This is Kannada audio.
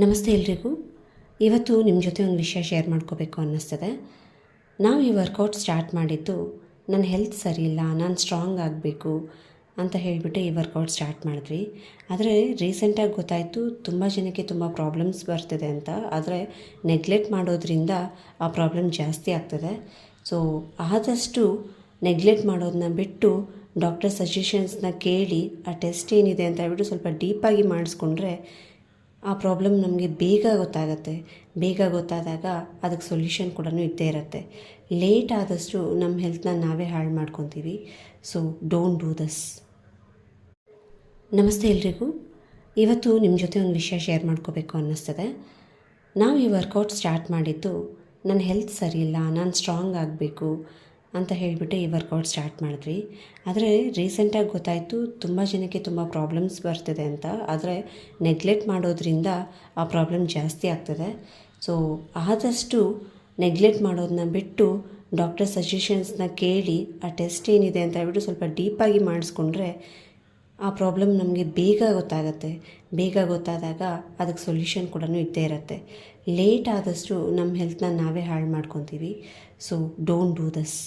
ನಮಸ್ತೆ ಎಲ್ರಿಗೂ. ಇವತ್ತು ನಿಮ್ಮ ಜೊತೆ ಒಂದು ವಿಷಯ ಶೇರ್ ಮಾಡ್ಕೋಬೇಕು ಅನ್ನಿಸ್ತದೆ. ನಾವು ಈ ವರ್ಕೌಟ್ ಸ್ಟಾರ್ಟ್ ಮಾಡಿದ್ದು ನನ್ನ ಹೆಲ್ತ್ ಸರಿ ಇಲ್ಲ, ನಾನು ಸ್ಟ್ರಾಂಗ್ ಆಗಬೇಕು ಅಂತ ಹೇಳಿಬಿಟ್ಟು ಈ ವರ್ಕೌಟ್ ಸ್ಟಾರ್ಟ್ ಮಾಡಿದ್ವಿ. ಆದರೆ ರೀಸೆಂಟಾಗಿ ಗೊತ್ತಾಯಿತು ತುಂಬ ಜನಕ್ಕೆ ತುಂಬ ಪ್ರಾಬ್ಲಮ್ಸ್ ಬರ್ತಿದೆ ಅಂತ. ಆದರೆ ನೆಗ್ಲೆಕ್ಟ್ ಮಾಡೋದ್ರಿಂದ ಆ ಪ್ರಾಬ್ಲಮ್ ಜಾಸ್ತಿ ಆಗ್ತದೆ. ಸೊ ಆದಷ್ಟು ನೆಗ್ಲೆಕ್ಟ್ ಮಾಡೋದನ್ನ ಬಿಟ್ಟು ಡಾಕ್ಟರ್ ಸಜೆಷನ್ಸ್ನ ಕೇಳಿ ಆ ಟೆಸ್ಟ್ ಏನಿದೆ ಅಂತ ಹೇಳ್ಬಿಟ್ಟು ಸ್ವಲ್ಪ ಡೀಪಾಗಿ ಮಾಡಿಸ್ಕೊಂಡ್ರೆ ಆ ಪ್ರಾಬ್ಲಮ್ ನಮಗೆ ಬೇಗ ಗೊತ್ತಾಗುತ್ತೆ. ಬೇಗ ಗೊತ್ತಾದಾಗ ಅದಕ್ಕೆ ಸೊಲ್ಯೂಷನ್ ಕೂಡ ಇದ್ದೇ ಇರುತ್ತೆ. ಲೇಟ್ ಆದಷ್ಟು ನಮ್ಮ ಹೆಲ್ತ್ನ ನಾವೇ ಹಾಳು ಮಾಡ್ಕೊತೀವಿ. So don't do this. ನಮಸ್ತೆ ಎಲ್ರಿಗೂ. ಇವತ್ತು ನಿಮ್ಮ ಜೊತೆ ಒಂದು ವಿಷಯ ಶೇರ್ ಮಾಡ್ಕೋಬೇಕು ಅನ್ನಿಸ್ತದೆ. ನಾವು ಈ ವರ್ಕೌಟ್ ಸ್ಟಾರ್ಟ್ ಮಾಡಿದ್ದು ನನ್ನ ಹೆಲ್ತ್ ಸರಿ ಇಲ್ಲ, ನಾನು ಸ್ಟ್ರಾಂಗ್ ಆಗಬೇಕು ಅಂತ ಹೇಳಿಬಿಟ್ಟು ಈ ವರ್ಕೌಟ್ ಸ್ಟಾರ್ಟ್ ಮಾಡಿದ್ವಿ. ಆದರೆ ರೀಸೆಂಟಾಗಿ ಗೊತ್ತಾಯಿತು ತುಂಬ ಜನಕ್ಕೆ ತುಂಬ ಪ್ರಾಬ್ಲಮ್ಸ್ ಬರ್ತಿದೆ ಅಂತ. ಆದರೆ ನೆಗ್ಲೆಕ್ಟ್ ಮಾಡೋದ್ರಿಂದ ಆ ಪ್ರಾಬ್ಲಮ್ ಜಾಸ್ತಿ ಆಗ್ತದೆ. ಸೊ ಆದಷ್ಟು ನೆಗ್ಲೆಕ್ಟ್ ಮಾಡೋದನ್ನ ಬಿಟ್ಟು ಡಾಕ್ಟರ್ ಸಜೆಷನ್ಸ್ನ ಕೇಳಿ ಆ ಟೆಸ್ಟ್ ಏನಿದೆ ಅಂತ ಹೇಳ್ಬಿಟ್ಟು ಸ್ವಲ್ಪ ಡೀಪಾಗಿ ಮಾಡಿಸ್ಕೊಂಡ್ರೆ ಆ ಪ್ರಾಬ್ಲಮ್ ನಮಗೆ ಬೇಗ ಗೊತ್ತಾಗುತ್ತೆ. ಬೇಗ ಗೊತ್ತಾದಾಗ ಅದಕ್ಕೆ ಸೊಲ್ಯೂಷನ್ ಕೂಡ ಇದ್ದೇ ಇರುತ್ತೆ. ಲೇಟ್ ಆದಷ್ಟು ನಮ್ಮ ಹೆಲ್ತ್ನ ನಾವೇ ಹಾಳು ಮಾಡ್ಕೊತೀವಿ. So don't do this.